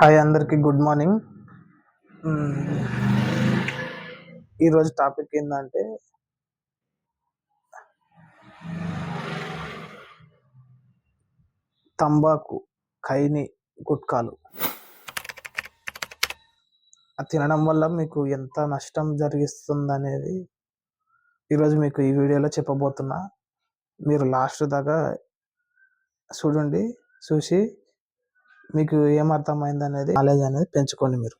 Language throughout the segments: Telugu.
హాయ్ అందరికి గుడ్ మార్నింగ్. ఈరోజు టాపిక్ ఏంటంటే తంబాకు, ఖైని, గుట్కాలు అది తినడం వల్ల మీకు ఎంత నష్టం జరిగిస్తుందనేది ఈరోజు మీకు ఈ వీడియోలో చెప్పబోతున్నా. మీరు లాస్ట్ దాకా చూడండి, చూసి మీకు ఏమర్థమైంది అనేది నాలెడ్జ్ అనేది పెంచుకోండి. మీరు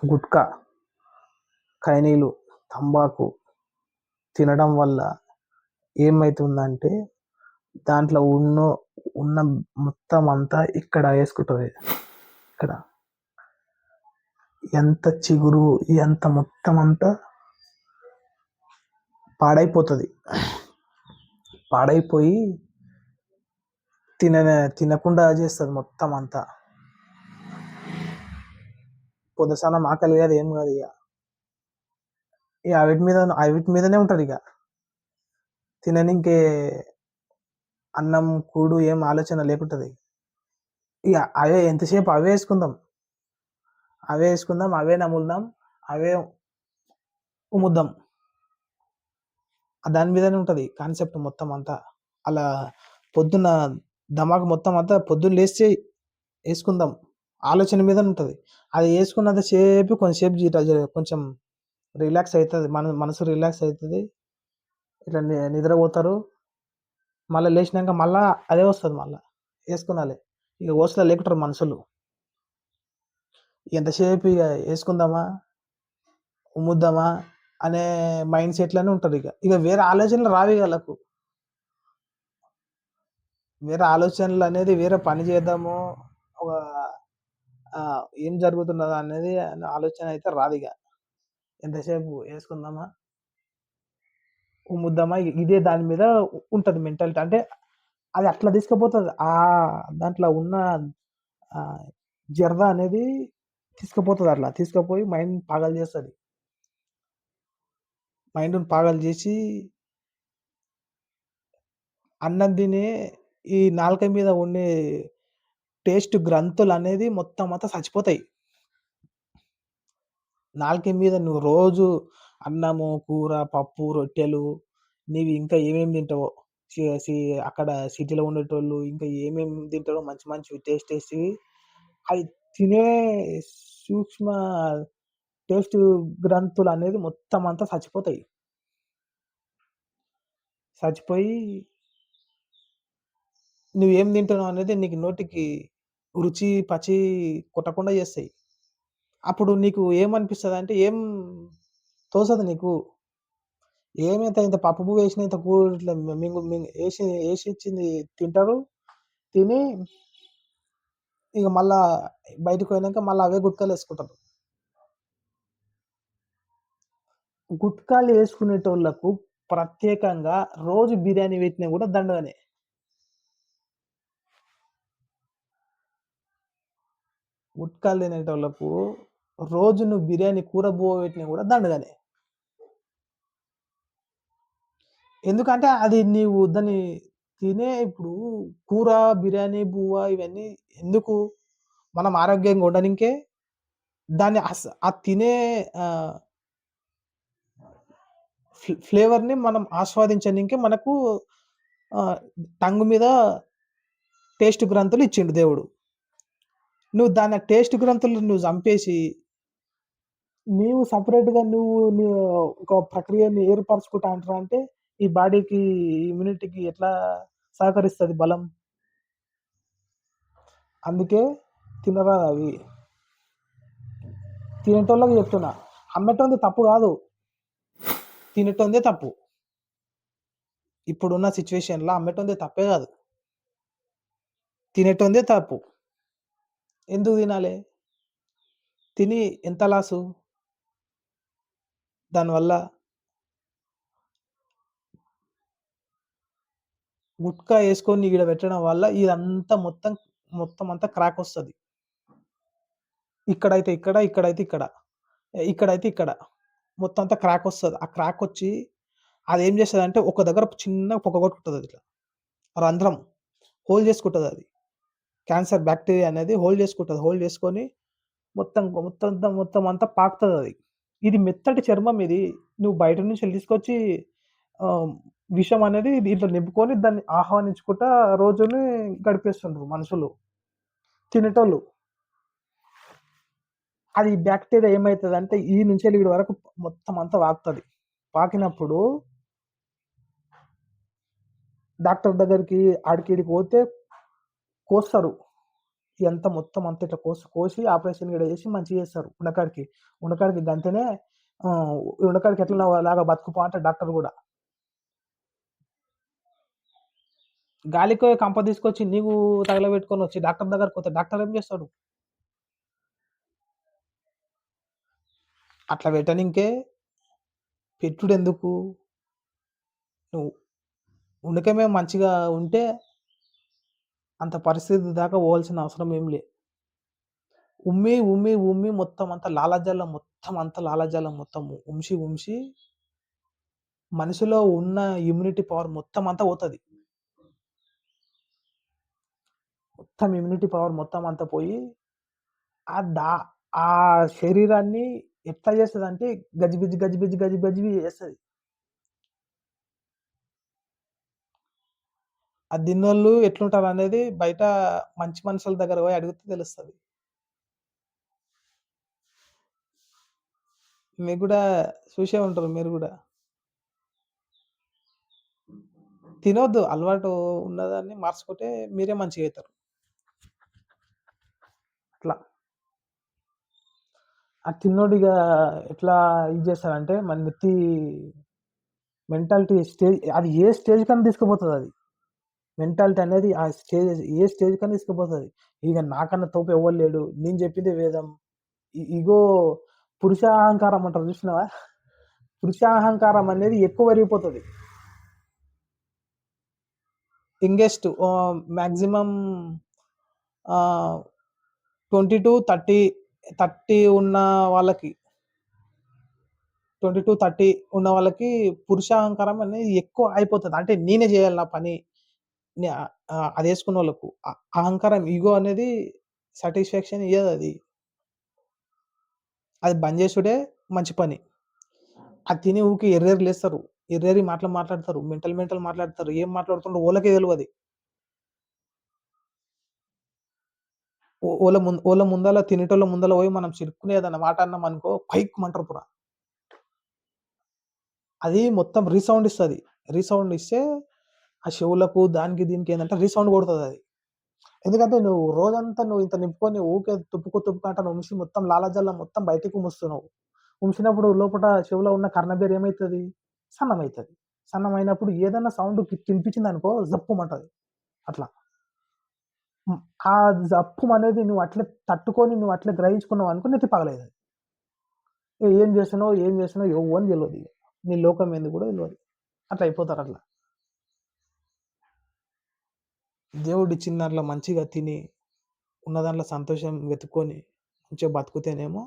గుట్కా, ఖైనీలు, తంబాకు తినడం వల్ల ఏమవుతుందంటే దాంట్లో ఉన్న మొత్తం అంతా ఇక్కడ వేసుకుంటుంది. ఇక్కడ ఎంత చిగురు ఎంత మొత్తం అంతా పాడైపోతుంది. పాడైపోయి తినకుండా చేస్తుంది మొత్తం అంతా. పొద్దుసానం ఆకలి కాదు, ఏం కాదు. ఇక అవిటి మీదనే ఉంటుంది. ఇక తిననీకే అన్నం కూడు ఏం ఆలోచన లేకుంటుంది. ఇక అవే ఎంతసేపు అవే వేసుకుందాం, అవే నములుదాం, అవే ఉమ్ముద్దాం. దాని మీదనే ఉంటుంది కాన్సెప్ట్ మొత్తం అంతా. అలా పొద్దున్న ధమాకు మొత్తం అంతా పొద్దున్న లేస్తే వేసుకుందాం ఆలోచన మీద ఉంటుంది. అది వేసుకున్నంత సేపు కొంచెం రిలాక్స్ అవుతుంది, మనసు రిలాక్స్ అవుతుంది. ఇట్లా నిద్రపోతారు. మళ్ళీ లేచినాక మళ్ళీ అదే వస్తుంది, మళ్ళీ వేసుకున్నాలి. ఇక ఓసలా లేకుంటారు మనుషులు. ఎంతసేపు ఇక వేసుకుందామా ఉమ్ముద్దామా అనే మైండ్ సెట్లోనే ఉంటారు. ఇక వేరే ఆలోచనలు రావి. వాళ్ళకు వేరే ఆలోచనలు అనేది వేరే పని చేద్దాము, ఒక ఏం జరుగుతున్నదా అనేది ఆలోచన అయితే రాదు. ఇక ఎంతసేపు వేసుకుందామా ఉమ్ముద్దామా ఇదే దాని మీద ఉంటుంది మెంటాలిటీ. అంటే అది అట్లా తీసుకుపోతుంది. దాంట్లో ఉన్న జర్ద అనేది తీసుకుపోతుంది. అట్లా తీసుకుపోయి మైండ్ పాగలు చేస్తుంది. మైండ్ని పాగలు చేసి అన్నం తినే ఈ నాలుక మీద ఉండే టేస్ట్ గ్రంథులు అనేది మొత్తం అంతా చచ్చిపోతాయి. నాలుక మీద నువ్వు రోజు అన్నము, కూర, పప్పు, రొట్టెలు నీవి ఇంకా ఏమేమి తింటావో, అక్కడ సిటీలో ఉండేటోళ్ళు ఇంకా ఏమేమి తింటారో మంచి మంచి టేస్ట్ అవి తినే సూక్ష్మ టేస్ట్ గ్రంథులు అనేది మొత్తం అంతా చచ్చిపోతాయి. చచ్చిపోయి నువ్వేం తింటున్నావు అనేది నీకు నోటికి రుచి పచి కొట్టకుండా చేస్తాయి. అప్పుడు నీకు ఏమనిపిస్తుంది అంటే ఏం తోసదు నీకు. ఏమైతే ఇంత పప్పు పువ్వు వేసిన ఇంత కూర ఇట్లా వేసి ఇచ్చింది తింటారు. తిని ఇక మళ్ళా బయటకు పోయినాక మళ్ళీ అవే గుట్కాలు వేసుకుంటారు. గుట్కాలు వేసుకునేటోళ్లకు ప్రత్యేకంగా రోజు బిర్యానీ పెట్టినా కూడా దండగానే. గుట్కాలు తినేటోళ్లకు రోజు నువ్వు బిర్యానీ కూర బువ్వ పెట్టినా కూడా దండగానే. ఎందుకంటే అది నీవు దాన్ని తినే ఇప్పుడు కూర, బిర్యానీ, బువ్వ ఇవన్నీ ఎందుకు మనం ఆరోగ్యంగా ఉండడానికే. దాన్ని ఆ తినే ఫ్లేవర్ని మనం ఆస్వాదించడానికే మనకు టంగు మీద టేస్ట్ గ్రంథులు ఇచ్చిండు దేవుడు. నువ్వు దాని టేస్ట్ గ్రంథులు నువ్వు చంపేసి నీవు సపరేట్గా నువ్వు ఒక ప్రక్రియని ఏర్పరచుకుంటా అంటారా అంటే ఈ బాడీకి ఇమ్యూనిటీకి ఎట్లా సహకరిస్తుంది బలం. అందుకే తినరాదు అవి. తినేటోళ్ళకి చెప్తున్నా, అమ్మేటోంది తప్పు కాదు, తినేటోందే తప్పు. ఇప్పుడున్న సిచ్యువేషన్లో అమ్మేటోందే తప్పే కాదు, తినేటోందే తప్పు. ఎందుకు తినాలి? తిని ఎంత లాసు దానివల్ల. గుట్కా వేసుకొని ఈడ పెట్టడం వల్ల ఇదంతా మొత్తం అంతా క్రాక్ వస్తుంది. ఇక్కడైతే ఇక్కడ, ఇక్కడైతే ఇక్కడ, ఇక్కడైతే ఇక్కడ మొత్తం అంతా క్రాక్ వస్తుంది. ఆ క్రాక్ వచ్చి అది ఏం చేస్తుంది అంటే ఒక దగ్గర చిన్న పొగ కొట్టుకుంటుంది. ఇట్లా రంధ్రం హోల్ చేసుకుంటుంది. అది క్యాన్సర్ బ్యాక్టీరియా అనేది హోల్డ్ చేసుకుంటది. హోల్డ్ చేసుకొని మొత్తం అంతా పాకుతదది. ఇది మెత్తటి చర్మం ఇది. నువ్వు బయట నుంచి తీసుకొచ్చి ఆహ్, విషం అనేది దీంట్లో నింపుకొని దాన్ని ఆహ్వానించుకుంటా రోజుని గడిపేస్తుండ్రు మనుషులు. తినేటోళ్ళు. అది బాక్టీరియా ఏమైతదంటే ఈ నుంచెల్లి ఈడి వరకు మొత్తం అంతా పాకుతది. పాకినప్పుడు డాక్టర్ దగ్గరికి ఆడికి ఈడికి పోతే కోస్తారు. ఇదంతా మొత్తం అంతా ఇట్లా కోసి ఆపరేషన్ గీడ చేసి మంచిగా చేస్తారు. ఉన్నకాడికి గంతనే ఉన్నకాడికి ఎట్లనో అలాగా బతుకుపో అంటాడు డాక్టర్ గూడా. గాలికి కంప తీసుకొచ్చి నీకు తగలబెట్టుకొనొచ్చి డాక్టర్ దగ్గరకి పోతే డాక్టర్ ఏం చేస్తాడు? అట్లా పెట్టనింకే పెట్టుడెందుకు? నువ్వు ఉండకమే మంచిగా ఉంటే అంత పరిస్థితి దాకా పోవాల్సిన అవసరం ఏం లే. ఉమ్మి మొత్తం అంతా లాలాజలం మొత్తం ఉంసి మనిషిలో ఉన్న ఇమ్యూనిటీ పవర్ మొత్తం అంతా పోతది. మొత్తం ఇమ్యూనిటీ పవర్ మొత్తం అంతా పోయి ఆ దా ఆ శరీరాన్ని ఎట్లా చేస్తదంటే గజిబిజి చేస్తది. అది తిన్నోళ్ళు ఎట్లుంటారనేది బయట మంచి మనుషుల దగ్గర పోయి అడిగితే తెలుస్తది. మీకు గూడా చూసే ఉంటారు మీరు గూడా. తినొద్దు. అలవాటు ఉన్నదాన్ని మార్చుకుంటే మీరే మంచిగయితరు. అట్లా. ఆ తిన్నోడు ఇగ ఎట్లా ఇది చేస్తాడంటే మన మెంటాలిటీ స్టేజ్ అది ఏ స్టేజ్‌కన్నా తీసుకుపోతదది. మెంటాలిటీ అనేది ఆ స్టేజ్ ఏ స్టేజ్‌కన్నా తీసుకుపోతది. ఇగ నాకన్నా తోపు ఎవ్వడు లేడు. నేను చెప్పిందే వేదం. ఇగో పురుషాహంకారం అంటారు చూసినావా? పురుషాహంకారం అనేది ఎక్కువ పెరిగిపోతది. యంగెస్ట్ మాక్సిమం ఆహ్, 20-30, 30 ఉన్న వాళ్ళకి 20-30 ఉన్న వాళ్ళకి పురుషాహంకారం అనేది ఎక్కువ అయిపోతది. అంటే నేనే చేయాలి నా పని. నే అదేసుకున్నోళ్ళకు అహంకారం, ఇగో అనేది సాటిస్ఫాక్షన్ ఇయ్యదది. అది బంద్ చేసుడే మంచి పని. అది తిని ఊకే ఎర్రెర్రిలేస్తారు. ఎర్రెర్రి మాటలు మాట్లాడతారు. మెంటల్ మాట్లాడతారు. ఏం మాట్లాడుతుండ్రో ఓళ్ళకే తెలవది. ఓళ్ళ ముందల తినేటోళ్ళ ముందల పోయి మనం చిరుక్కున ఏదన్నా మాట అన్నామనుకో పైక్‌మంటారు పురా. అది మొత్తం రీసౌండ్ ఇస్తది. రీసౌండ్ ఇస్తే ఆ చెవులకు దానికి దీనికి ఏందంటే రీసౌండ్ కొడతదది. ఎందుకంటే నువ్వు రోజంతా ఇంత నింపుకొని ఊకే తుప్పుకు అంట ఉమిసి మొత్తం లాలాజలం మొత్తం బయటికి ఉమ్ముస్తున్నావు. ఉంచినప్పుడు లోపట చెవులో ఉన్న కర్ణబేర ఏమైతది? సన్నమైతది. సన్నమైనప్పుడు ఏదన్నా సౌండ్ కినిపించిందనుకో జప్పుమంటది. అట్లా. హ్మ్. ఆ జప్పుమనేది నువ్వు అట్లే తట్టుకొని నువ్వు అట్లే గ్రహించుకున్నావనుకో నెత్తి పగలైతది. ఏం చేస్తున్నావో ఎవ్వనికి తెలవదిగ. నీ లోకం ఏంది కూడా తెలవదు. అట్లా అయిపోతారట్లా. దేవుడిచ్చిన దాంట్లో మంచిగా తిని, ఉన్న దాంట్లో సంతోషం వెతుక్కొని మంచిగా బతుకుతేనేమో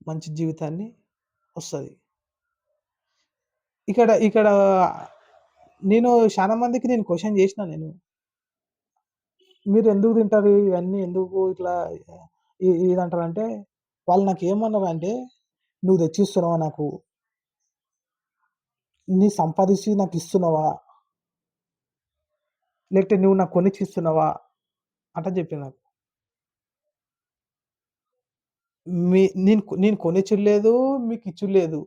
మంచి జీవితాన్ని వస్తది. ఇక్కడ ఇక్కడ నేను చాలా మందికి క్వెషన్ చేసినా నేను. మీరెందుకు తింటారు? ఇవన్నీ ఎందుకు ఇట్లా ఇదంటారంటే, వాళ్ళు నాకేమన్నారంటే, "నువ్వు తెచ్చిస్తున్నావా నాకు? నీ సంపాదించి నాకిస్తున్నావా? లేకపోతే నువ్వు నాకు కొనిచ్చిస్తున్నావా?" అట్లా చెప్పిర్రు నాకు. నేను కొనిచ్చుడు లేదు, మీకిచ్చుడు లేదు.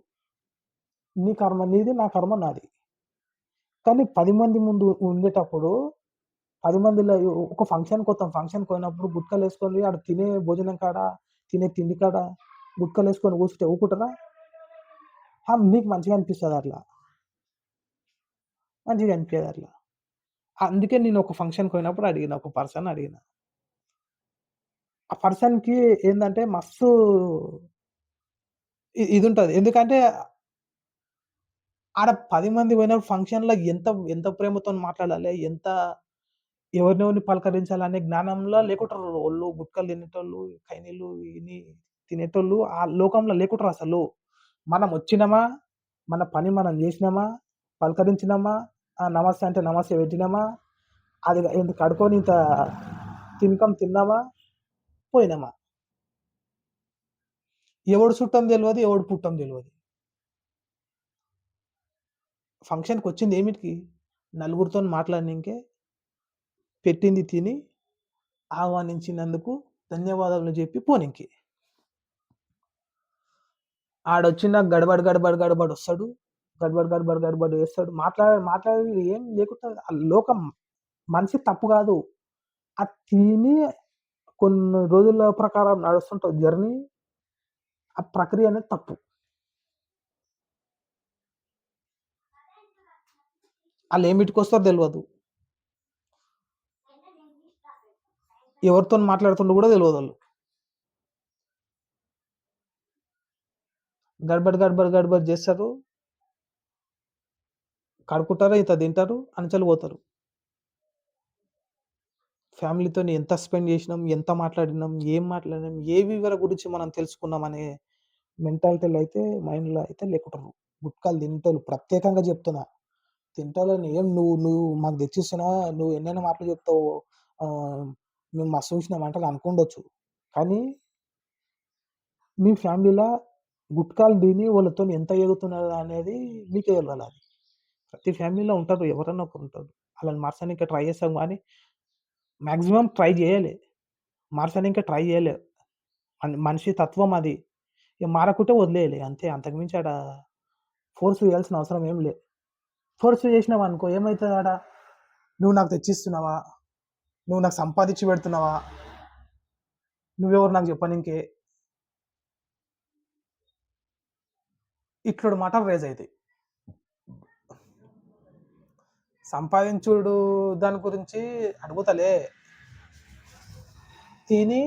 నీ కర్మ నీది, నా కర్మ నాది. కానీ 10 మంది ముందు ఉండేటప్పుడు 10 మందిలో ఒక ఫంక్షన్‌కొత్తాం. ఫంక్షన్‌కి పోయినప్పుడు గుట్కలేసుకొని ఆడ తినే భోజనం కాడ, తినే తిండి కాడ గుట్కలేసుకొని కూర్చుంటే ఊకుంటారా? మీకు మంచిగా అనిపిస్తది అట్లా. మంచిగా అనిపియదు అట్లా. అందుకే నేను ఒక ఫంక్షన్‌కి పోయినప్పుడు అడిగిన. ఒక పర్సన్‌ని అడిగిన. ఆ పర్సన్‌కి ఏందంటే మస్తు ఇదుంటది. ఎందుకంటే ఆడ 10 మంది పోయినప్పుడు ఫంక్షన్‌లో ఎంత ఎంత ప్రేమతోని మాట్లాడాలి, ఎవరినెవరిని పలకరించాలనే జ్ఞానంలో లేకుంటారు. ఓళ్ళు గుట్కలు తినేటోళ్ళు, ఖైనీలు ఇని తినేటోళ్ళు ఆ లోకంలో లేకుంటారసలు. మనమొచ్చినమా, మన పని మనం జేసినామా, పలకరించినామా, నమస్తే అంటే నమస్తే పెట్టినామా, అది కడుక్కొని ఇంత తినకం తిన్నామా, పోయినామా. ఎవడు చుట్టం తెలవదు, ఎవడు పుట్టం తెలవదు. ఫంక్షన్‌కొచ్చింది ఏమిటికి? నలుగురితోని మాట్లాడనీకే, పెట్టింది తిని, ఆహ్వానించినందుకు ధన్యవాదాలు జెప్పి పోనీకి. ఆడొచ్చిన గడబడ, గడబడ, గడబడ ఒస్తడు. గడబడ, గడబడ, గడబడ చేస్తాడు. మాట్లాడేది ఏం లేకుండా ఆ లోకం మనిషి తప్పు గాదు. అది తిని కొన్ని రోజుల ప్రకారం నడుస్తుంటది జర్నీ. ఆ ప్రక్రియ అనేది తప్పు. ఆళ్ళేమిటికొస్తారో దెలవదు. ఎవరితోని మాట్లాడుతుండో గూడా దెలవదాళ్ళు. గడబడ, గడబడ, గడబడ జేస్తరు. కడుకుంటారు, ఇంత తింటారు, అంచెలు పోతారు. ఫ్యామిలీతోని ఎంత స్పెండ్ జేసినాం, ఎంత మాట్లాడినాం, ఏం మాట్లాడినాం, ఏ వివర గురించి మనం తెలుసుకున్నాం అనే మెంటాలిటీలో అయితే మైండ్‌లో అయితే లేకుంటారు. గుట్కాలు తినేటోళ్ళు ప్రత్యేకంగా జెప్తున్నా. తింటోళ్ళని ఏం నువ్వు నువ్వు మాకు తెచ్చిస్తున్నావా? నువ్వు ఎన్నెన్ని మాటలు చెప్తావు? ఆహ్, మేము మస్తు చూసినాం అంటే అనుకుండొచ్చు. కానీ మీ ఫ్యామిలీ‌ల గుట్కాలు తిని వాళ్ళతోని ఎంత ఎగుతున్నారు అనేది మీకే తెలవాలది. ప్రతి ఫ్యామిలీలో ఉంటారు. ఎవరన్నా ఒకరుంటారు. ఆళ్ళని మార్చనీకి ట్రై చేస్తాం గానీ, మాక్సిమం ట్రై జేయలే. మార్చనీకే ట్రై జేయలే. మనిషి తత్వం అది. ఇగ మారకుంటే వదిలేయాలి అంతే. అంతకు మించి ఆడ ఫోర్స్ చేయాల్సిన అవసరం ఏం లే. ఫోర్స్ చేసినావనుకో ఏమైతదాడ? నువ్వు నాకు తెచ్చిస్తున్నావా? నువ్వు నాకు సంపాదించి పెడుతున్నావా? నువ్వెవరు నాకు చెప్పనీకే? ఇట్లుడు మాటలు రైజ్ అయితాయి. సంపాదించుడు దాని గురించి అడుగుతలే. తిని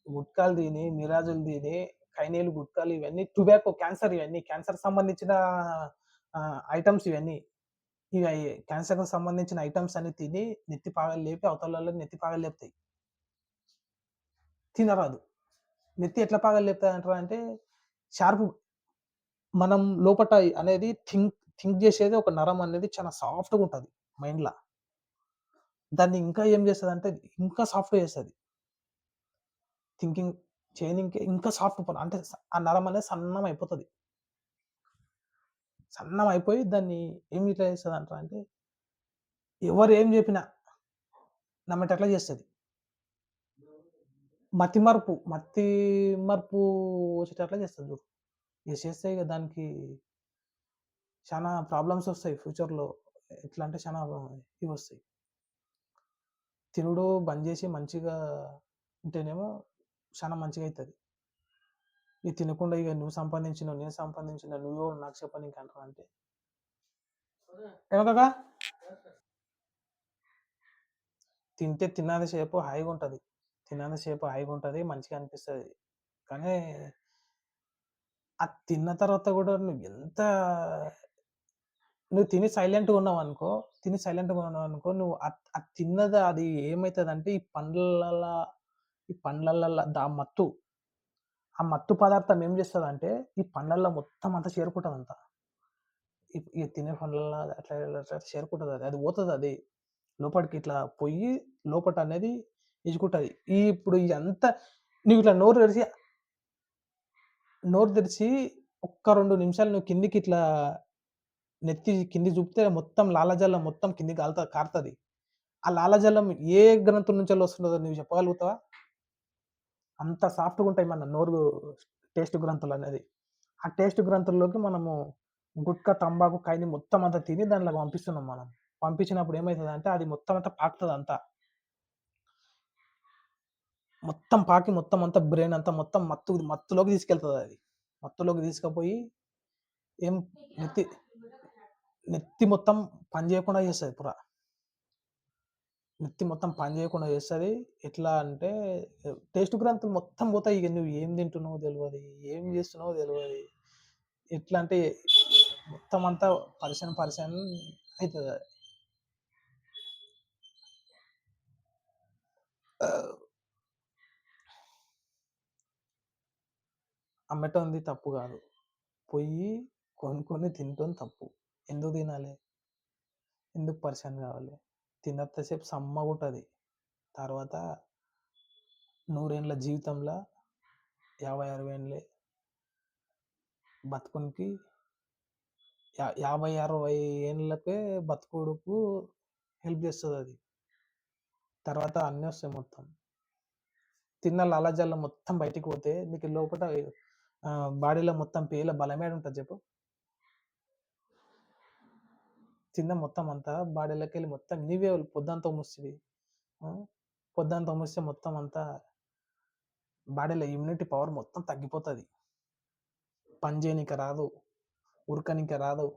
గుట్కాలు తిని, మిరాజులు తిని, ఖైనీలు, గుట్కాలు ఇవన్నీ టొబాకో, క్యాన్సర్ ఇవన్నీ. క్యాన్సర్‌కి సంబంధించిన ఐటెమ్స్ ఇవన్నీ. ఇవి క్యాన్సర్‌కి సంబంధించిన ఐటెమ్స్ అన్ని తిని నెత్తి పాగలు లేపి అవతలోళ్ళకి నెత్తి పాగలు లేపుతాయి. తినరాదు. నెత్తి ఎట్లా పాగలు లేపుతాయంటారా షార్ప్ మనం లోపట అనేది థింక్ జేసేది ఒక నరం అనేది చాలా సాఫ్ట్‌గా ఉంటది మైండ్‌ల. దాన్ని ఇంకా ఏం చేస్తదంటే ఇంకా సాఫ్ట్‌గా చేస్తది. థింకింగ్ చేయనీకి ఇంకా సాఫ్ట్ అంటే ఆ నరం అనేది సన్నం అయిపోతది. సన్నం అయిపోయి దాన్ని ఏమి ఇట్లా చేస్తదంటారా ఎవరు ఏం చెప్పినా నమ్మేటట్లా చేస్తది. మతి మరుపు వచ్చేటట్లా చేస్తది చూడు. ఇగ చేస్తే ఇగ దానికి చానా ప్రాబ్లమ్స్ ఒస్తాయి ఫ్యూచర్‌లో. ఎట్లా అంటే చానా ఇవొస్తాయి. తినుడు బంద్ జేసి మంచిగా ఉంటేనేమో చానా మంచిగయితది. ఇది తినకుండా ఇగ నువ్వు సంపాదించినవు, నేను సంపాదించిన, నువ్వెవడు నాకు చెప్పనీకి అంటావంటే ఏమో కాకా? తింటే తిన్నంత సేపు హాయిగుంటది. తిన్నంత సేపు హాయిగుంటది. మంచిగా అనిపిస్తది. కానీ అది తిన్న తర్వాత గూడా నువ్వు తిని సైలెంట్‌గా ఉన్నావనుకో, నువ్వు అది తిన్నది అది ఏమైతదంటే ఈ పండ్లల్ల ఆ మత్తు పదార్థం ఏం చేస్తదంటే, ఈ పండ్లల్ల మొత్తం అంతా చేరుకుంటదంతా. ఈ తినే పండ్లల్ల అట్లా అట్లా చేరుకుంటదది. అది పోతదది. లోపటికి ఇట్లా పొయ్యి లోపటనేది ఇజుకుంటది. ఇప్పుడు ఇదంతా నువ్విట్లా నోరు తెరిచి ఒక్క 2 నిమిషాలు నువ్వు కిందికిట్లా నెత్తి కిందికి చూపితే మొత్తం లాలాజలం మొత్తం కిందికి కారుతది. ఆ లాలాజలం ఏ గ్రంథుల నుంచెల్లి వస్తున్నదో నువ్వు చెప్పగలుగుతావా? అంత సాఫ్ట్‌గుంటాయి మన నోరు టేస్ట్ గ్రంథులనేది. ఆ టేస్ట్ గ్రంథుల్లోకి మనము గుట్కా, తంబాకు, ఖైనీ మొత్తం అంతా తిని దాంట్లోకి పంపిస్తున్నాం మనం. పంపించినప్పుడు ఏమైతదంటే అది మొత్తం అంతా పాకుతదంతా. మొత్తం పాకి మొత్తం అంతా బ్రెయిన్ అంతా మొత్తం మత్తులోకి తీసుకెళ్తదది. మత్తులోకి తీసుకుపోయి ఏం నెత్తి నెత్తి మొత్తం పని చేయకుండా చేస్తది నెత్తి మొత్తం పని చేయకుండా చేస్తది. ఎట్లా అంటే టేస్ట్ గ్రంథులు మొత్తం పోతాయి. ఇగ నువ్వు ఏం తింటున్నావో తెలవది. ఏం చేస్తున్నావో తెలవది. ఎట్లా అంటే మొత్తం అంతా పరిశాన్ అయితదది. అమ్మటోనిది తప్పు కాదు. పొయ్యి కొనుక్కొని తినటం తప్పు. ఎందుకు తినాలే? ఎందుకు పరిశాన్ కావాలి? తిన్నంత సేపు సమ్మగుంటది. తర్వాత 100 ఏండ్ల జీవితంలో 50-60 ఏండ్లే బతుకునికి 50-60 ఏండ్లకే బతుకుడుకు హెల్ప్ చేస్తుంది అది. తర్వాత అన్నీ వస్తాయి మొత్తం. తిన్న లాలాజలం మొత్తం బయటికి పోతే నీకు లోపల బాడీలో మొత్తం పేల బలమేడ ఉంటుంది చెప్పు. తిన్న మొత్తం అంతా బాడీలోకి వెళ్ళి మొత్తం నీవే పొద్దంతా ముస్తుంది. పొద్దంతా ముస్తే మొత్తం అంతా బాడీలో ఇమ్యూనిటీ పవర్ మొత్తం తగ్గిపోతుంది. పని చేయనీకి రాదు, ఉరకనీకి రాదు,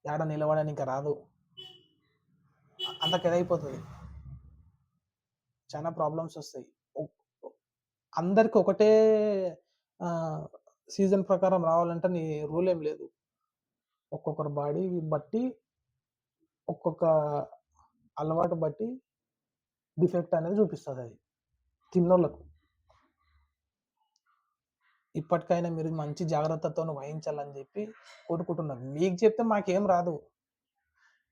ఏడ నిలబడనీకి రాదు, అంత కెదైపోతుంది. చాలా ప్రాబ్లమ్స్ వస్తాయి. అందరికి ఒకటే సీజన్ ప్రకారం రావాలంటే నీ రూల్ ఏం లేదు. ఒక్కొక్కరు బాడీ బట్టి ఒక్కొక్క అలవాటు బట్టి డిఫెక్ట్ అనేది చూపిస్తుంది అది తిన్నోళ్ళకు. ఇప్పటికైనా మీరు మంచి జాగ్రత్తతో వహించాలని చెప్పి కోరుకుంటున్నాను. మీకు చెప్తే మాకేం రాదు,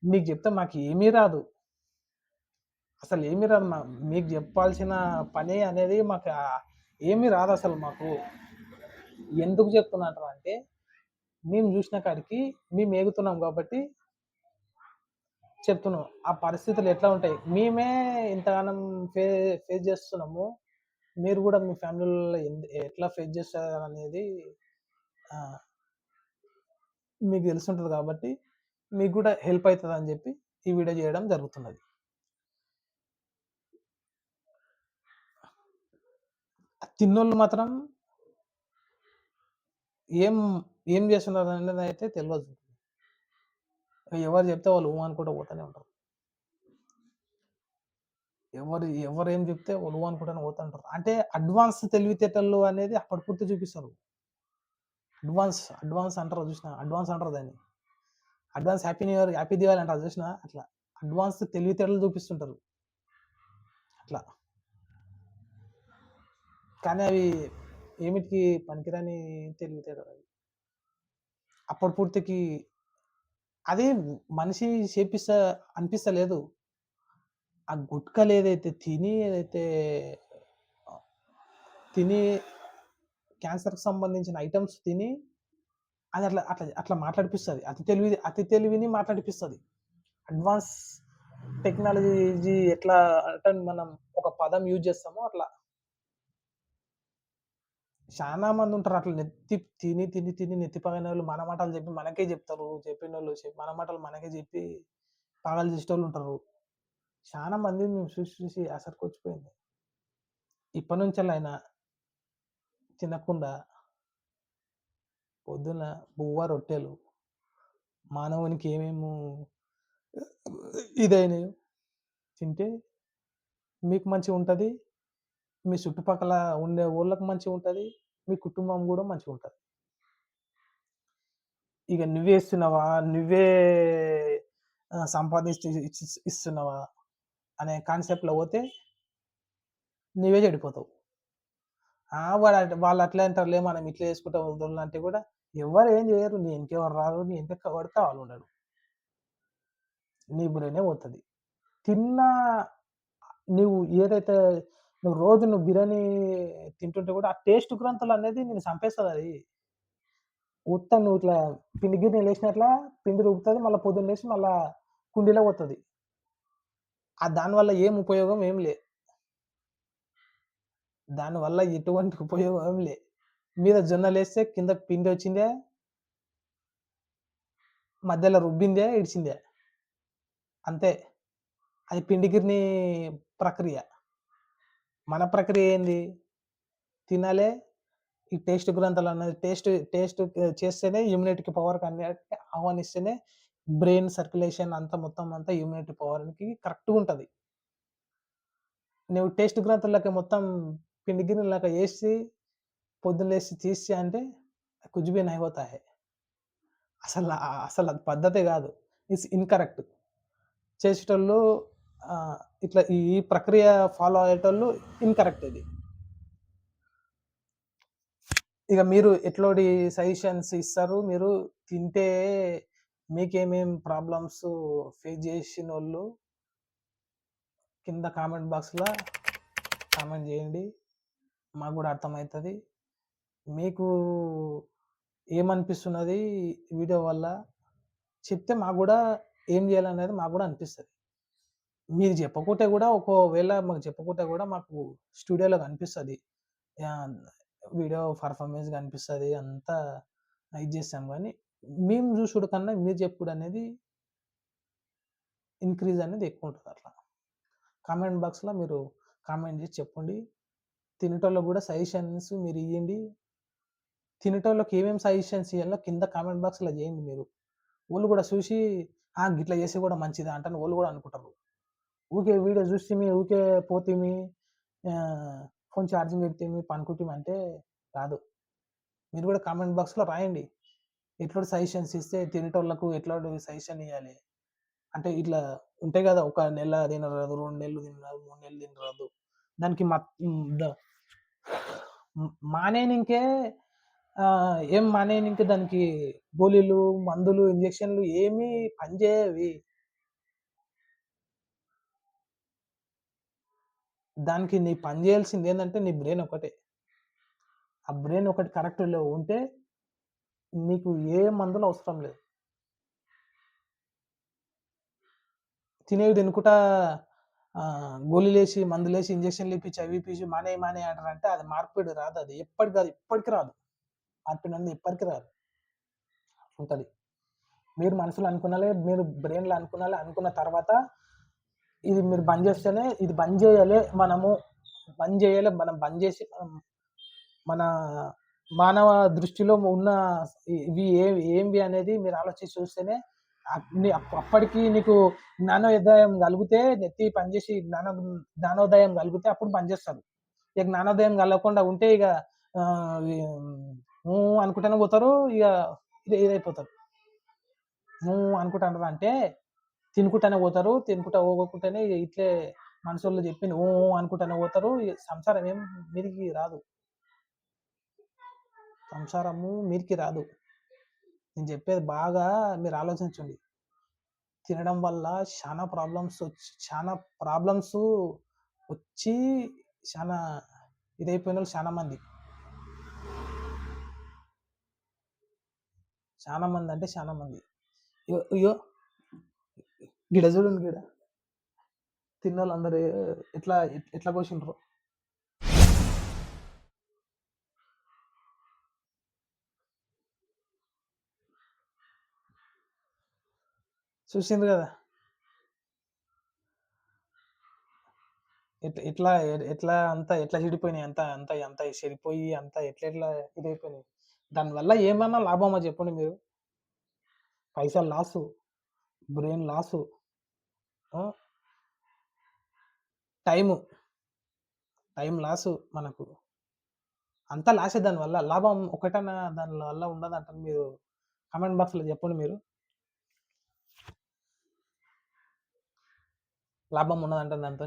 మీకు చెప్తే మాకు ఏమీ రాదు, అసలు ఏమీ రాదు. మీకు చెప్పాల్సిన పని అనేది మాకు ఏమీ రాదు అసలు. మాకు ఎందుకు చెప్తున్నట్టు అంటే మేము చూసిన కాడికి మేము ఏగుతున్నాం కాబట్టి చెప్తున్నాం. ఆ పరిస్థితులు ఎట్లా ఉంటాయి మేమే ఇంతగానం ఫేస్ చేస్తున్నాము, మీరు కూడా మీ ఫ్యామిలీలో ఎట్లా ఫేస్ చేస్తారు అనేది మీకు తెలుసుంటుంది కాబట్టి మీకు కూడా హెల్ప్ అవుతుంది అని చెప్పి ఈ వీడియో చేయడం జరుగుతున్నది. తిన్నోళ్ళు మాత్రం ఏం ఏం చేస్తున్నారు అనేది అయితే తెలియదు. ఎవరు చెప్తే వాళ్ళు అనుకుంటూ పోతూనే ఉంటారు. ఎవరు ఏం చెప్తే వాళ్ళు అనుకుంటానే పోతుంటారు. అంటే అడ్వాన్స్ తెలివితేటలు అనేది అప్పటి పూర్తి చూపిస్తారు. అడ్వాన్స్ అంటారు చూసిన, అడ్వాన్స్ అంటారు దాన్ని. Advance happy new year, happy Diwali అంటారు చూసిన, అట్లా అడ్వాన్స్ తెలివితేటలు చూపిస్తుంటారు అట్లా. కానీ అవి ఏమిటికి పనికిరాని తెలివితేటలు అవి. అప్పటి పూర్తికి అదే మనిషి అనిపిస్తలేదు. ఆ గుట్కలు ఏదైతే తిని క్యాన్సర్కి సంబంధించిన ఐటమ్స్ తిని అది అట్లా అట్లా అట్లా మాట్లాడిపిస్తుంది. అతి తెలివిని మాట్లాడిపిస్తుంది. అడ్వాన్స్ టెక్నాలజీ ఎట్లా అంటే మనం ఒక పదం యూజ్ చేస్తామో అట్లా చాలా మంది ఉంటారు అట్లా తిని నెత్తిపగిన వాళ్ళు మన మాటలు చెప్పి మనకే చెప్తారు. చెప్పిన వాళ్ళు మన మాటలు మనకే చెప్పి పగలు చేసేటోళ్ళు ఉంటారు. చాలా మంది మేము చూసి అసలుకి వచ్చిపోయింది. ఇప్పటి నుంచి అయినా తినకుండా పొద్దున బువ్వ రొట్టెలు మానవునికి ఏమేమి ఇదైనాయో తింటే మీకు మంచిగా ఉంటుంది, మీ చుట్టుపక్కల ఉండే వాళ్ళకి మంచిగా ఉంటుంది, మీ కుటుంబం కూడా మంచిగా ఉంటుంది. ఇక నువ్వే ఇస్తున్నావా, నువ్వే సంపాదించి ఇస్తున్నావా అనే కాన్సెప్ట్లో పోతే నువ్వే చెడిపోతావు. వాళ్ళు అట్లా అంటారులే, మనం ఇట్లా చేసుకుంటాం వదులు అంటే కూడా ఎవరు ఏం చేయరు. నీ ఇంకెవరు రారు, నీ ఇంకెక్క పడితే వాళ్ళు ఉండడు, నీ బుర్రనే పోతుంది. నువ్వు ఏదైతే రోజు బిర్యానీ తింటుంటే కూడా ఆ టేస్ట్ గ్రంథులు అనేది నేను చంపేస్తుంది. అది ఉత్త నువ్వు ఇట్లా పిండి గిన్నె లేచినట్లా పిండి రుబ్బుతుంది, మళ్ళీ పొద్దున్న లేచి మళ్ళీ కుండీలో పోతుంది. దానివల్ల ఏం ఉపయోగం ఏం లే, దానివల్ల ఎటువంటి ఉపయోగం ఏం లే. మీద జొన్నలు వేస్తే కింద పిండి వచ్చిందే, మధ్యలో రుబ్బిందే ఇడిచిందే అంతే. అది పిండి గిర్ని ప్రక్రియ. మన ప్రక్రియ ఏంది? తినాలే, ఈ టేస్ట్ గ్రంథాలు అన్నది టేస్ట్ చేస్తేనే ఇమ్యూనిటీకి పవర్కి అన్నిటికి ఆహ్వానిస్తేనే బ్రెయిన్ సర్క్యులేషన్ అంతా మొత్తం అంతా ఇమ్యూనిటీ పవర్కి కరెక్ట్గా ఉంటుంది. నువ్వు టేస్ట్ గ్రంథులకి మొత్తం పిండి గిన్నెలాగా వేసి పొద్దున్న లేసి తీసి అంటే కుజ్బీ నైపోతాయి. అసలు అది పద్ధతే కాదు, ఇట్స్ ఇన్కరెక్ట్. చేసేటోళ్ళు ఇట్లా ఈ ప్రక్రియ ఫాలో అయ్యేటోళ్ళు ఇన్కరెక్ట్. ఇది ఇక మీరు ఎట్లోటి సజెషన్స్ ఇస్తారు, మీరు తింటే మీకేమేం ప్రాబ్లమ్స్ ఫేస్ చేసిన వాళ్ళు కింద కామెంట్ బాక్స్‌లో కామెంట్ చేయండి. మాకు కూడా అర్థమవుతుంది. మీకు ఏమనిపిస్తున్నది వీడియో వల్ల చెప్తే మాకు కూడా ఏం చేయాలనేది మాకు కూడా అనిపిస్తుంది. మీరు చెప్పకుంటే కూడా ఒకవేళ మాకు చెప్పకుంటే కూడా మాకు స్టూడియోలో కనిపిస్తుంది. వీడియో పర్ఫార్మెన్స్ కనిపిస్తుంది, అంతా ఇది చేస్తాం. కానీ మేము చూసుడు కన్నా మీరు చెప్పుడు అనేది ఇంక్రీజ్ అనేది ఎక్కువ ఉంటుంది. అట్లా కామెంట్ బాక్స్లో మీరు కామెంట్ చేసి చెప్పండి. తినేటోళ్ళకి కూడా సజెషన్స్ మీరు ఇవ్వండి. తినేటోళ్ళకి ఏమేమి సజెషన్స్ ఇవ్వాలో కింద కామెంట్ బాక్స్లో చేయండి. మీరు వాళ్ళు కూడా చూసి గిట్లా చేసి కూడా మంచిదా అంటాను వాళ్ళు కూడా అనుకుంటారు. ఊకే వీడియో చూస్తేమి ఊకే పోతేమి ఫోన్ ఛార్జింగ్ పెడితేమి పనుకుంటేమి అంటే కాదు. మీరు కూడా కామెంట్ బాక్స్లో రాయండి. ఎట్లా సజెషన్స్ ఇస్తే తినేటోళ్ళకు ఎట్లా సజెషన్ ఇవ్వాలి అంటే ఇట్లా ఉంటాయి కదా, ఒక నెల తినరాదు, 2 నెలలు తినరాదు, 3 నెలలు తినరాదు, దానికి మానేనికే ఏం మానేనికే దానికి గోళీలు, మందులు, ఇంజెక్షన్లు ఏమీ పనిచేయవి. దానికి నీ పని చేయాల్సింది ఏంటంటే నీ బ్రెయిన్ ఒకటే. ఆ బ్రెయిన్ ఒకటి కరెక్ట్లో ఉంటే నీకు ఏ మందులు అవసరం లేదు. తినేవి తినుకుంటా గోళీలేసి, మందులేసి, ఇంజెక్షన్లు ఇప్పించి, అవి ఇప్పించి మానేయి అంటారంటే అది మార్పిడి రాదు. అది ఎప్పటికి కాదు, ఇప్పటికి రాదు. మార్పిడి అనేది ఎప్పటికి రాదు. ఉంటుంది. మీరు మనసులో అనుకున్నాలే, మీరు బ్రెయిన్లో అనుకున్నాలే, అనుకున్న తర్వాత ఇది మీరు బంద్ చేస్తేనే, ఇది బంద్ చేయాలి, మనం బంద్ చేసి మన మానవ దృష్టిలో ఉన్న ఇవి ఏంవి అనేది మీరు ఆలోచించి చూస్తేనే అప్పటికి నీకు జ్ఞానోదయం కలిగితే, నెత్తి పనిచేసి జ్ఞానోదయం కలిగితే అప్పుడు పనిచేస్తారు. ఇక జ్ఞానోదయం కలగకుండా ఉంటే ఇక అనుకుంటూనే పోతారు. ఇక ఇదైపోతారు. అనుకుంటారు అంటే తినుకుంటానే పోతారు. తినుకుంటా పోకుండానే ఇట్లే మనసులో చెప్పి అనుకుంటానే పోతారు. సంసారం ఏం మీరికి రాదు. సంసారము మీరికి రాదు. నేను చెప్పేది బాగా మీరు ఆలోచించండి. తినడం వల్ల చాలా ప్రాబ్లమ్స్ వచ్చి చాలా ఇదైపోయిన వాళ్ళు చాలా మంది అంటే చాలా మంది. అయ్యో గిడ చూడండి, గిడ తిన్న వాళ్ళు అందరూ ఎట్లా కోసిండ్రు. చూసింది కదా ఎట్లా ఎట్లా అంతా ఎట్లా చెడిపోయినాయి, అంత అంత అంత చెడిపోయి అంతా ఎట్లా ఇదైపోయినాయి. దానివల్ల ఏమన్నా లాభమా చెప్పండి మీరు? పైసలు loss, brain loss, time loss, మనకు అంతా లాసే. దానివల్ల లాభం ఒకటన్నా దాని వల్ల ఉండదంటారు. మీరు కామెంట్ బాక్స్లో చెప్పండి. మీరు లాభం ఉన్నదంటారు దాంతో?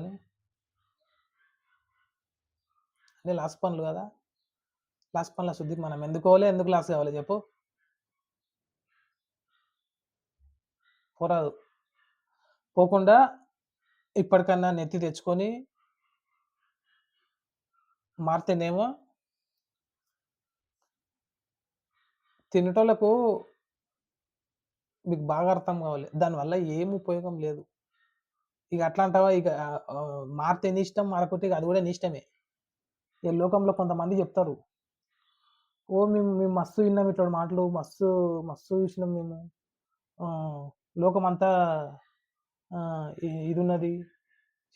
అదే లాస్ పనులు కదా. లాస్ పనుల శుద్ధికి మనం ఎందుకు లాస్ కావాలి చెప్పు? పోరాదు. పోకుండా ఇప్పటికన్నా నెత్తి తెచ్చుకొని మారితేనేమో తినేటోళ్ళకు మీకు బాగా అర్థం కావాలి. దానివల్ల ఏం ఉపయోగం లేదు. ఇక అట్లా అంటావా? ఇక మారితే నీ ఇష్టం, మారకుంటే అది కూడా నీ ఇష్టమే. ఈ లోకంలో కొంతమంది చెప్తారు, మేము మస్తు విన్నాం ఇట్లా మాటలు, మస్తు చూసినాం మేము, లోకమంతా ఇది ఉన్నది,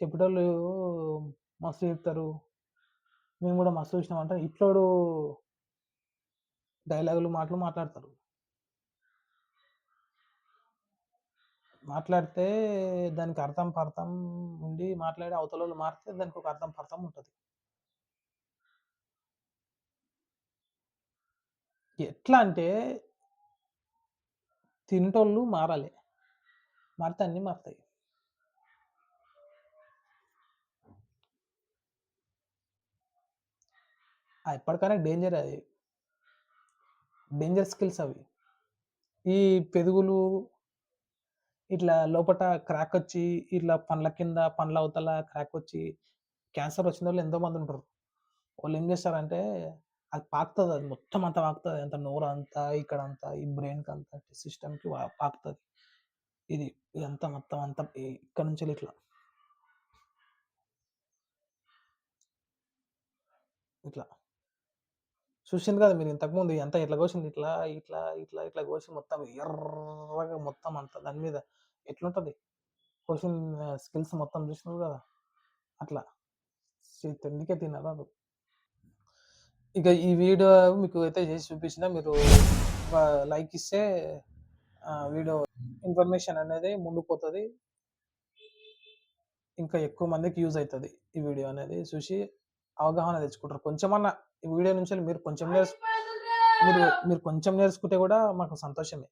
చెప్పేటోళ్ళు మస్తు చెప్తారు, మేము కూడా మస్తు చూసినాం అంటే ఇట్లోడు డైలాగులు మాట్లాడతారు. మాట్లాడితే దానికి అర్థం ఉండి మాట్లాడి అవతల మారితే దానికి ఒక అర్థం ఉంటుంది. ఎట్లా అంటే తినేటోళ్ళు మారాలి, మారితే అన్నీ మారుతాయి. ఎప్పటికైనా డేంజర్, అది డేంజర్ స్కిల్స్ అవి. ఈ పెరుగులు, ఇట్లా లోపట క్రాకొచ్చి, ఇట్లా పండ్ల కింద, పండ్ల అవతల క్రాకొచ్చి క్యాన్సర్ వచ్చినోళ్ళు ఎంతో మందుంటరు. వాళ్ళేం జేస్తారంటే, అది పాకుతది అది మొత్తం అంతా పాకుతది. అంత నోరంతా, ఇక్కడంతా, ఈ బ్రెయిన్‌కంతా సిస్టమ్‌కి పాకుతది. ఇది ఇదంతా మొత్తం అంతా ఇక్కడ నుంచెల్లి ఇట్లా, ఇట్లా. చూసిండ్రు గదా మీరు ఇంతకుముందు ఇదంతా ఎట్లా కోసింది ఇట్లా, ఇట్లా, ఇట్లా, ఇట్లా కోసి మొత్తం ఎర్రగా మొత్తం అంతా దాని మీద ఎట్లుంటది? కోసిన స్కిల్స్ మొత్తం చూసినారు గదా! అట్లా. తిండికే తినరాదు. ఇక ఈ వీడియో మీకు అయితే చేసి చూపించిన మీరు ఒక లైక్ ఇస్తే వీడియో ఇన్ఫర్మేషన్ అనేది ముందుకు పోతది. ఇంకా ఎక్కువ మందికి యూజ్ అయితది. ఈ వీడియో అనేది చూసి అవగాహన తెచ్చుకుంటారు. కొంచెమన్నా ఈ వీడియో నుంచి మీరు కొంచెం మీరు మీరు కొంచెం నేర్చుకుంటే కూడా మాకు సంతోషమే.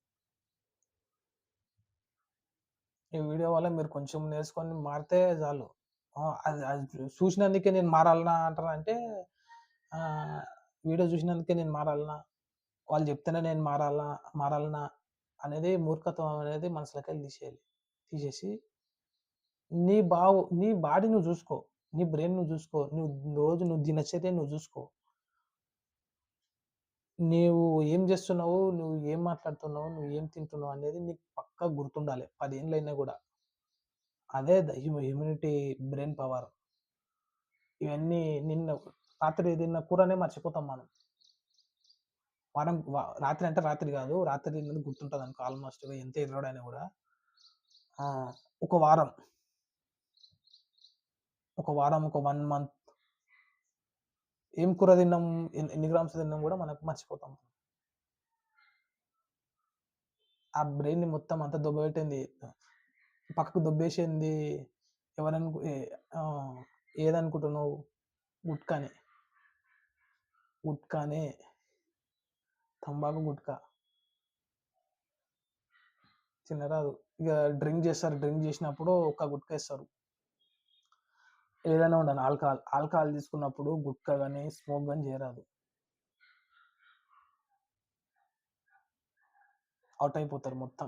ఈ వీడియో వల్ల మీరు కొంచెం నేర్చుకొని మారితే చాలు. అది అది చూసినందుకే నేను మారాలనా అంటారంటే ఆహ్, వీడియో చూసినందుకే నేను మారాలనా? వాళ్ళు చెప్తేనే నేను మారాలనా అనేది మూర్ఖత్వం అనేది మనసులోకెళ్ళి తీసేయాలి. తీసేసి నీ బాడీ నువ్వు జూసుకో. నీ బ్రెయిన్ నువ్వు జూసుకో. నువ్వు దినచర్య నువ్వు జూసుకో. నీవు ఏం జేస్తున్నావు? నువ్వు ఏం మాట్లాడుతున్నావు? నువ్వు ఏం తింటున్నావు? అనేది నీకు పక్కా గుర్తుండాలి. 10 ఏండ్లయినా గూడా. అదే ఇమ్యూనిటీ బ్రెయిన్ పవర్. ఇవన్నీ రాత్రి తిన్న కూరనే మర్చిపోతాం మనం. రాత్రి అంటే రాత్రి గాదు. రాత్రి తిన్నది గుర్తుంటదనుకో ఆల్‌మోస్ట్ ఎంత ఎర్రోడైనా గూడా. ఆ! ఒక వారం, ఒక 1 మంత్ ఏం కూర తిన్నాం, ఎన్ని గ్రామ్స్ తిన్నాం గూడా మనకు మర్చిపోతాం. ఆ బ్రెయిన్‌ని మొత్తం అంతా దొబ్బెట్టింది. పక్కకు దొబ్బేసింది ఎవరనుకు ఎ ఆహ్, ఏదనుకుంటున్నావు? గుట్కానే. గుట్కానే. తంబాకు గుట్కా. తినరాదు. ఇగ డ్రింక్ జేస్తారు. డ్రింక్ జేసినప్పుడు ఒక గుట్కా ఇస్తారు. ఏదైనా ఉండని ఆల్కహాల్. ఆల్కహాల్ తీసుకున్నప్పుడు గుట్కా గాని, స్మోక్ గాని జేయరాదు. ఔట్ అయిపోతారు మొత్తం.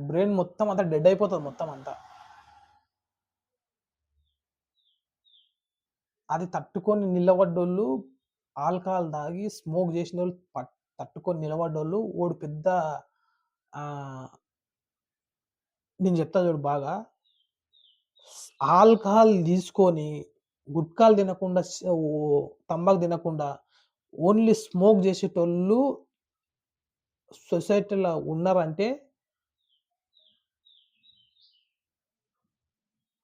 బ్రెయిన్ మొత్తం అంతా డెడ్ అయిపోతది మొత్తం అంతా. అది తట్టుకొని నిలబడ్డోళ్ళు ఆల్కహాల్ తాగి స్మోక్ చేసినోళ్ళు తట్టుకొని నిలబడ్డోళ్ళు ఓడు పెద్ద ఆహ్, నేను చెప్తా చూడు బాగా. ఆల్కహాల్ తీసుకొని గుట్కాలు తినకుండా తంబాకు తినకుండా ఓన్లీ స్మోక్ చేసేటోళ్ళు సొసైటీలో ఉన్నారంటే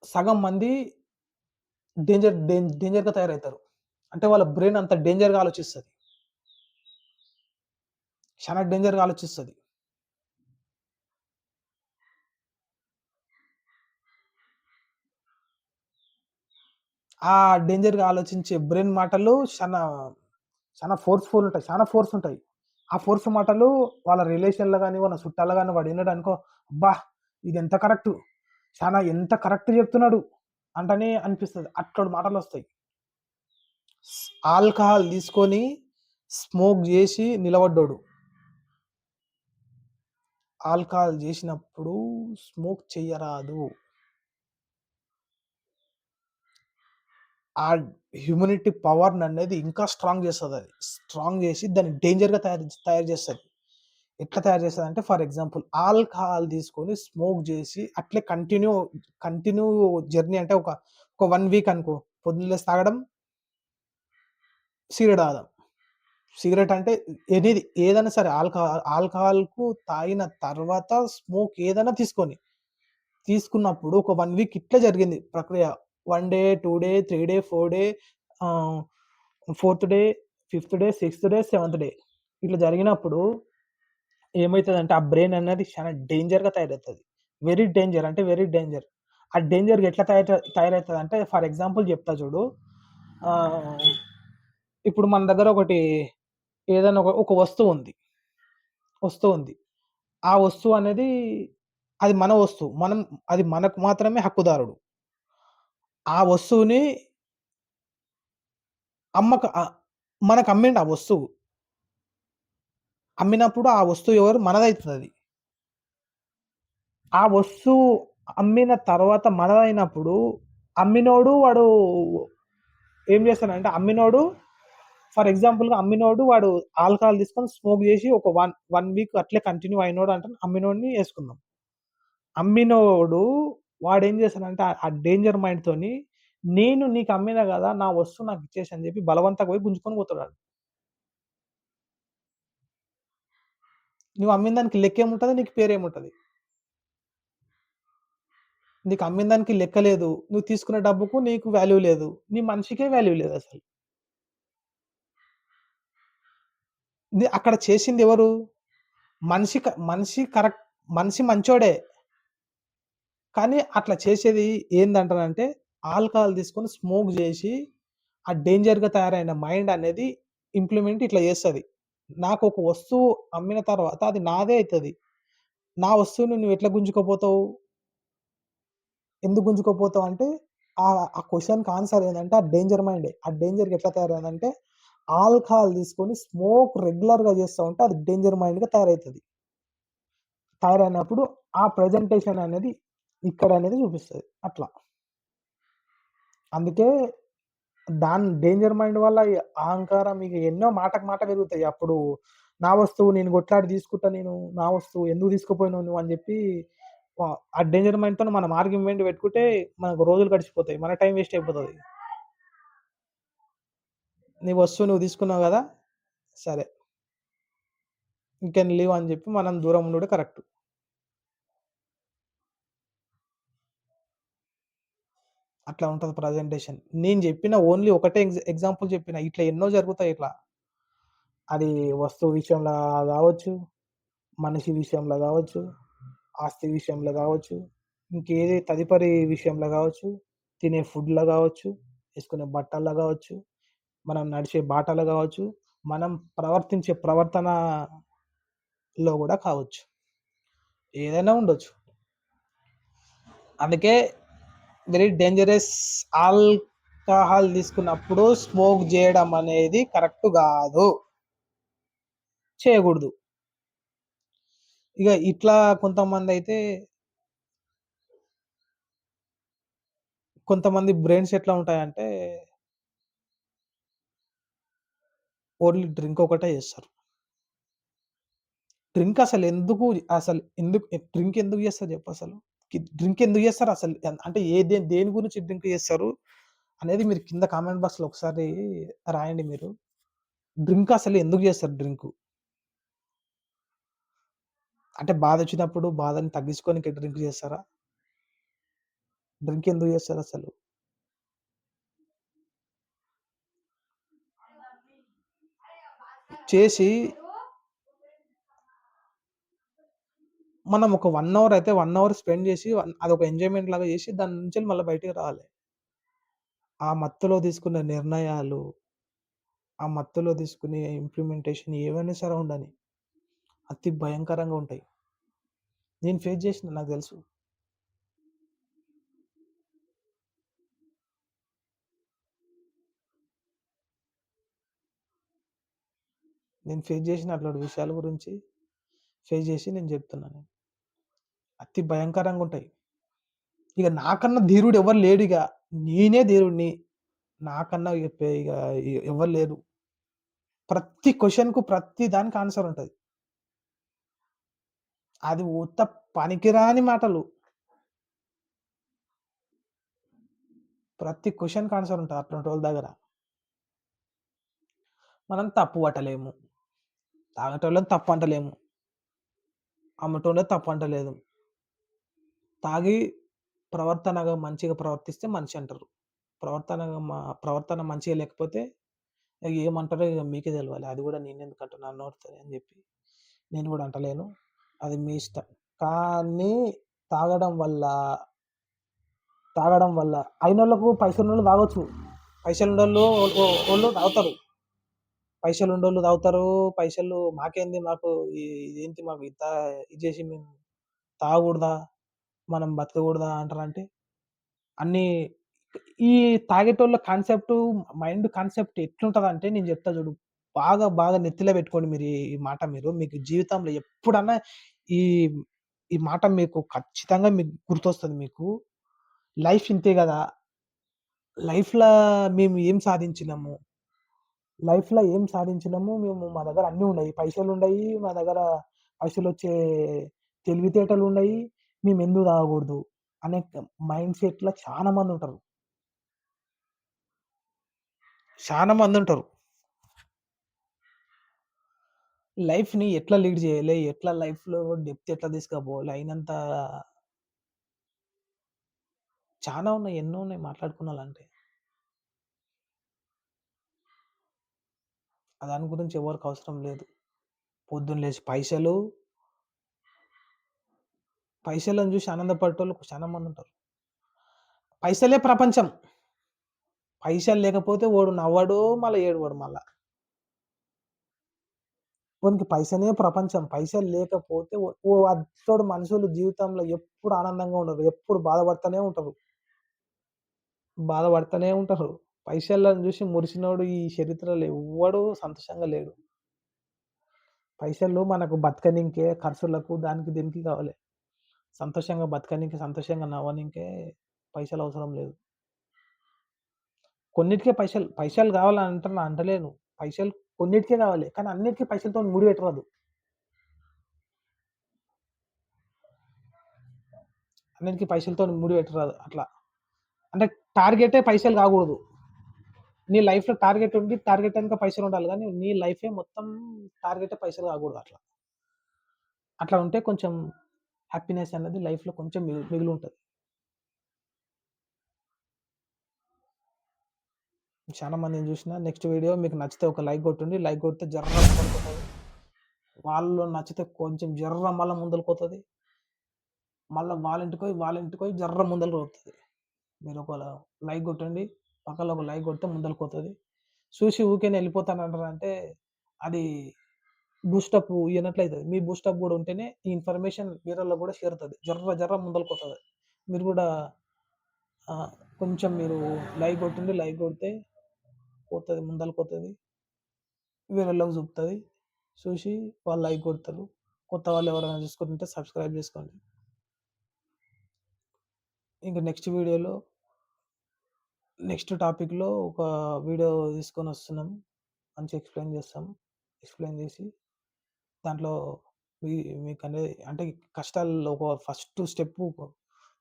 సగం మంది డేంజర్‌గా తయారవుతారు. అంటే వాళ్ళ బ్రెయిన్ అంత డేంజర్‌గా ఆలోచిస్తది. చాలా డేంజర్‌గా ఆలోచిస్తది. ఆ డేంజర్‌గా ఆలోచించే బ్రెయిన్ మాటలు చాలా ఫోర్స్‌ఫుల్ ఉంటాయి. చాలా ఫోర్స్ ఉంటాయి. ఆ ఫోర్స్ మాటలు వాళ్ళ రిలేషన్‌లో గాని, వాళ్ళ చుట్టాల్లో గాని వాడు ఇన్నాడనుకో, అబ్బా! ఇదెంత కరెక్టు. ఎంత కరెక్ట్ చెప్తున్నాడు అంటనే అనిపిస్తది. అట్లాంటి మాటలొస్తాయి. ఆల్కహాల్ తీసుకొని స్మోక్ జేసి నిలబడ్డోడు. ఆల్కహాల్ జేసినప్పుడు స్మోక్ చెయ్యరాదు. ఆ హ్యూమినిటీ పవర్‌ననేది ఇంకా స్ట్రాంగ్ చేస్తదది. స్ట్రాంగ్ చేసి దాన్ని డేంజర్‌గా తయారు తయారు చేస్తది. ఎట్లా తయారు చేస్తదంటే ఫర్ ఎగ్జాంపుల్ ఆల్కహాల్ తీసుకొని స్మోక్ జేసి అట్లే కంటిన్యూ జర్నీ అంటే ఒక 1 వీక్ అనుకో. పొద్దున్న లేసి తాగడం, సిగరెట్ తాగడం. సిగరెట్ అంటే ఏదైనా సరే ఆల్కహాల్‌కు తాగిన తర్వాత స్మోక్ ఏదైనా తీసుకున్నప్పుడు ఒక 1 వీక్ ఇట్లే జరిగింది ప్రక్రియ. 1 డే, 2 డే, 3 డే, 4 డే, ఆహ్, fourth day, fifth day, sixth day, seventh day ఇట్లా జరిగినప్పుడు ఏమైతదంటే ఆ బ్రెయిన్ అనేది చాలా డేంజర్‌గా తయారవుతది. వెరీ డేంజర్ అంటే వెరీ డేంజర్. ఆ డేంజర్‌గా ఎట్లా తయారైతదంటే ఫర్ ఎగ్జాంపుల్ చెప్తా చూడు. ఆహ్, ఇప్పుడు మన దగ్గర ఏదైనా ఒక వస్తువు ఉంది. ఆ వస్తువు అనేది అది మన వస్తువు. అది మనకు మాత్రమే హక్కుదారుడు. ఆ వస్తువుని అమ్మక మనకు అమ్మిండు ఆ వస్తువు. అమ్మినప్పుడు ఆ వస్తువు ఎవరు మనదైతదది. ఆ వస్తువు అమ్మిన తర్వాత మనదైనప్పుడు అమ్మినోడు వాడు ఏం చేస్తాడంటే ఫర్ ఎగ్జాంపుల్‌గా అమ్మినోడు వాడు ఆల్కహాల్ తీసుకొని స్మోక్ చేసి ఒక 1 వీక్ అట్లే కంటిన్యూ అయినోడు అంటే అమ్మినోడిని యేసుకుందాం. అమ్మినోడు వాడేం చేస్తాడంటే ఆ డేంజర్ మైండ్‌తోని నేను నీకు అమ్మినా గదా! నా వస్తువు నాకు ఇచ్చేసేయ్ అని చెప్పి బలవంతంగా పోయి గుంజుకొని పోతాడాడు. నువ్వు అమ్మిన దానికి లెక్కేముంటది? నీకు పేరేముంటది? నీకు అమ్మిన దానికి లెక్క లేదు. నువ్వు తీసుకున్న డబ్బుకు నీకు వాల్యూ లేదు. నీ మనిషికే వాల్యూ లేదసలు. అక్కడ చేసిందెవరు? మనిషి కరెక్ట్ మనిషి మంచోడే. కానీ అట్లా చేసేది ఏందంటారంటే, ఆల్కహాల్ తీసుకొని స్మోక్ జేసి, ఆ డేంజర్‌గా తయారైన మైండ్ అనేది ఇంప్లిమెంట్ ఇట్లా చేస్తది. నాకొక వస్తువు అమ్మిన తర్వాత అది నాదే అయితది. నా వస్తువుని నువ్వెట్లా గుంజుకపోతావు? ఎందుకు గుంజుకపోతావంటే, ఆ క్వెషన్‌కి ఆన్సర్ ఏందంటే, ఆ డేంజర్ మైండే. ఆ డేంజర్‌గా ఎట్లా తయారైందంటే, ఆల్కహాల్ తీసుకొని స్మోక్ రెగ్యులర్‌గా చేస్తా ఉంటే, అది డేంజర్ మైండ్‌గా తయారైతది. తయారైనప్పుడు ఆ ప్రెజెంటేషన్ అనేది ఇక్కడనేది చూపిస్తది. అట్లా. అందుకే డేంజర్ మైండ్ వల్ల ఈ అహంకారం ఇగ ఎన్నో మాటకు మాట పెరుగుతాయి. అప్పుడు నా వస్తువు నేను కొట్లాడి తీసుకుంటా నేను. నా వస్తువు ఎందుకు తీసుకుపోయినావు నువ్వు అని చెప్పి ఆ డేంజర్ మైండ్‌తోని మనం ఆర్గ్యుమెంట్ పెట్టుకుంటే మనకు రోజులు గడిచిపోతాయి. మన టైం వేస్ట్ అయిపోతది. నీ వస్తువు నువ్వు తీసుకున్నావు గదా! సరే. యూ కెన్ లీవ్ అని చెప్పి మనం దూరం ఉండుడే కరెక్ట్. అట్లా ఉంటది ప్రజెంటేషన్. నేను చెప్పిన ఓన్లీ ఒకటే ఎగ్జాంపుల్ చెప్పిన. ఇట్లా ఎన్నో జరుగుతాయి ఇట్లా. అది వస్తువు విషయంలో గావచ్చు, మనిషి విషయంలో గావచ్చు, ఆస్తి విషయంలో గావచ్చు, ఇంకేది తదుపరి విషయంలో గావచ్చు, తినే ఫుడ్‌లో గావచ్చు, ఏసుకునే బట్టల్లో గావచ్చు, మనం నడిచే బాటలో గావచ్చు, మనం ప్రవర్తించే ప్రవర్తనలో గూడా కావచ్చు. ఏదైనా ఉండొచ్చు. అందుకే వెరీ డేంజరస్ ఆల్కహాల్ తీసుకున్నప్పుడు స్మోక్ జేయడం అనేది కరెక్ట్ గాదు. చేయగూడదు. ఇగ ఇట్లా కొంతమందైతే కొంతమంది బ్రెయిన్స్ ఎట్లా ఉంటాయంటే, ఓన్లీ డ్రింక్ ఒకటే చేస్తారు. డ్రింక్ ఎందుకు చేస్తారు చెప్పసలు? డ్రింక్ ఎందుకు చేస్తారసలు? అంటే దేని గురించి డ్రింక్ చేస్తారు అనేది మీరు కింద కామెంట్ బాక్స్‌లో ఒకసారి రాయండి మీరు. డ్రింక్ అసలు ఎందుకు చేస్తారు డ్రింకు? అంటే బాధొచ్చినప్పుడు బాధని తగ్గించుకోనికి డ్రింక్ చేస్తారా? డ్రింక్ ఎందుకు చేస్తారసలు? చేసి మనం ఒక 1 అవర్ అయితే 1 అవర్ స్పెండ్ చేసి అదొక ఎంజాయ్‌మెంట్ లాగా చేసి దాని నుంచెల్లి మళ్ళా బయటికి రావాలి. ఆ మత్తులో తీసుకునే నిర్ణయాలు, ఆ మత్తులో తీసుకునే ఇంప్లిమెంటేషన్ ఏవైనా సరే ఉండని, అతి భయంకరంగా ఉంటాయి. నేను ఫేస్ చేసిన నాకు తెలుసు. నేను ఫేస్ చేసిన అట్లాంటి విషయాల గురించి ఫేస్ చేసి నేను చెప్తున్నాను. అతి భయంకరంగుంటాయి. ఇగ నాకన్నా ధీరుడు ఎవరు లేడిగ. నేనే ధీరుడిని. నాకన్నా ఇగ ఎవ్వరు లేరు. ప్రతి క్వెషన్‌కు ప్రతి దానికి ఆన్సర్ ఉంటది. అది ఉత్త పనికిరాని మాటలు. ప్రతి క్వెషన్‌కి ఆన్సర్ ఉంటది అట్లాంటోళ్ళ దగ్గర. మనం తప్పు పట్టలేము. తాగేటోళ్ళని తప్పంటలేము. అమ్మేటోళ్ళని తప్పంటలేదు. తాగి ప్రవర్తనగా మంచిగా ప్రవర్తిస్తే మనిషి అంటారు. ప్రవర్తనగా ప్రవర్తన మంచిగా లేకపోతే ఏమంటారో ఇగ మీకే తెలవాలి. అది గూడా నేనెందుకంటా నా నోటితోని అని జెప్పి నేను గూడా అంటలేను. అది మీ ఇష్టం. కానీ తాగడం వల్ల, తాగడం వల్ల అయినోళ్ళకు పైసలున్నోళ్ళు తాగొచ్చు. పైసలున్నోళ్ళు ఓళ్ళు తాగుతారు. పైసలున్నోళ్ళు తాగుతారు. మాకేంది మాకు ఇదేంటి మాకు ఇంత ఇది జేసి మేము తాగకూడదా? మనం బతకకూడదా అంటారంటే అన్నీ ఈ తాగేటోళ్ళ కాన్సెప్ట్ మైండ్ కాన్సెప్ట్ ఎట్లుంటదంటే నేను చెప్తా చూడు. బాగా, బాగా నెత్తిలో పెట్టుకోండి మీరు ఈ మాట మీరు. మీకు జీవితంలో ఎప్పుడన్నా ఈ, ఈ మాట మీకు ఖచ్చితంగా మీకు గుర్తొస్తది మీకు. లైఫ్ ఇంతే గదా! లైఫ్‌లా మేము ఏం సాధించినాము? లైఫ్‌లో ఏం సాధించినాము? మేము మా దగ్గర అన్నీ ఉన్నాయి. పైసలుండయి, మా దగ్గర పైసలొచ్చే తెలివితేటలున్నయి. మేమెందుకు తాగకూడదు? అనే మైండ్ సెట్‌లో చాలా మందుంటరు. చాలా మందుంటరు. లైఫ్‌ని ఎట్లా లీడ్ జేయాలి? ఎట్లా లైఫ్‌లో డెప్త్ ఎట్లా తీసుకపోవాలి? అయినంత చానా ఉన్నాయి. ఎన్నో ఉన్నాయి మాట్లాడుకునాలంటే. దాని గురించి ఎవరికి అవసరం లేదు. పొద్దున్న లేచి పైసలను జూసి ఆనందపడేటోళ్ళు చాలా మందుంటరు. పైసలే ప్రపంచం. పైసలు లేకపోతే ఓడు నవ్వడు, మళ్ళా ఏడవడు మళ్ళా. వానికి పైసనే ప్రపంచం. పైసలు లేకపోతే అచ్చోడు మనుషులు జీవితంలో ఎప్పుడు ఆనందంగా ఉండరు. ఎప్పుడు బాధపడతానే ఉంటారు. బాధపడతానే ఉంటారు. పైసలను జూసి మురిసినోడు ఈ చరిత్రలో ఎవ్వడు సంతోషంగా లేడు. పైసలు మనకు బతకనీకే, ఖర్చులకు దానికి దీనికి కావాలి. సంతోషంగా బతకనీకి, సంతోషంగా నవ్వనీకే పైసలవసరం లేదు. కొన్నిటికే పైసలు కావాలని అంటలేను. పైసలు కొన్నిటికే కావాలి. కానీ అన్నిటికి పైసలతోని ముడిపెట్టరాదు. అన్నిటికి పైసలతోని ముడిపెట్టరాదు అట్లా. అంటే టార్గెటే పైసలు కాకూడదు. నీ లైఫ్‌లో టార్గెట్ ఉండి, టార్గెట్ ఎనక పైసలుండాలి గానీ, నీ లైఫే మొత్తం టార్గెటే పైసలు కాకూడదు అట్లా. అట్లా ఉంటే కొంచెం హ్యాపీనెస్ అనేది లైఫ్‌లో కొంచెం మిగిలుంటది. చాలా మందిని చూసినా నెక్స్ట్ వీడియో మీకు నచ్చితే ఒక లైక్ కొట్టండి. లైక్ కొడితే జర్ర ముందలకొతది. వాళ్ళు నచ్చితే కొంచెం జర్ర మళ్ళా ముందలకొతది. మళ్ళా వాళ్ళింటికి పోయి జర్ర ముందలకొతది. మీరు ఒక లైక్ కొట్టండి. పక్కలో ఒక లైక్ కొడితే ముందలకొతది. చూసి ఊకేనే ఎళ్ళిపోతానంటారంటే అది బూస్టప్ ఇయ్యనట్లయితది. మీ బూస్టప్ గూడా ఉంటేనే ఈ ఇన్ఫర్మేషన్ వేరోళ్ళకి గూడా చేరుతది. జర్ర జర్ర ముందలకొతది. మీరు గూడా కొంచెం మీరు లైక్ కొట్టండి. లైక్ కొడితే పోతది ముందలకొతది. వేరోళ్ళకి చూపుతది. చూసి వాళ్ళు లైక్ కొడతారు. కొత్త వాళ్ళు ఎవరైనా చూసుకుంటుంటే సబ్స్క్రైబ్ చేసుకోండి. ఇంక నెక్స్ట్ టాపిక్‌లో ఒక వీడియో తీసుకొనొస్తున్నాం. మంచిగా ఎక్స్‌ప్లెయిన్ చేస్తాం. ఎక్స్‌ప్లెయిన్ చేసి దాంట్లో మీ మీకనేది అంటే కష్టాల్లో ఒక ఫస్ట్ స్టెప్పు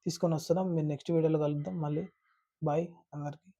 తీసుకొనొస్తున్నాం. మీరు నెక్స్ట్ వీడియోలో కలుద్దాం మళ్ళీ. బాయ్ అందరికి.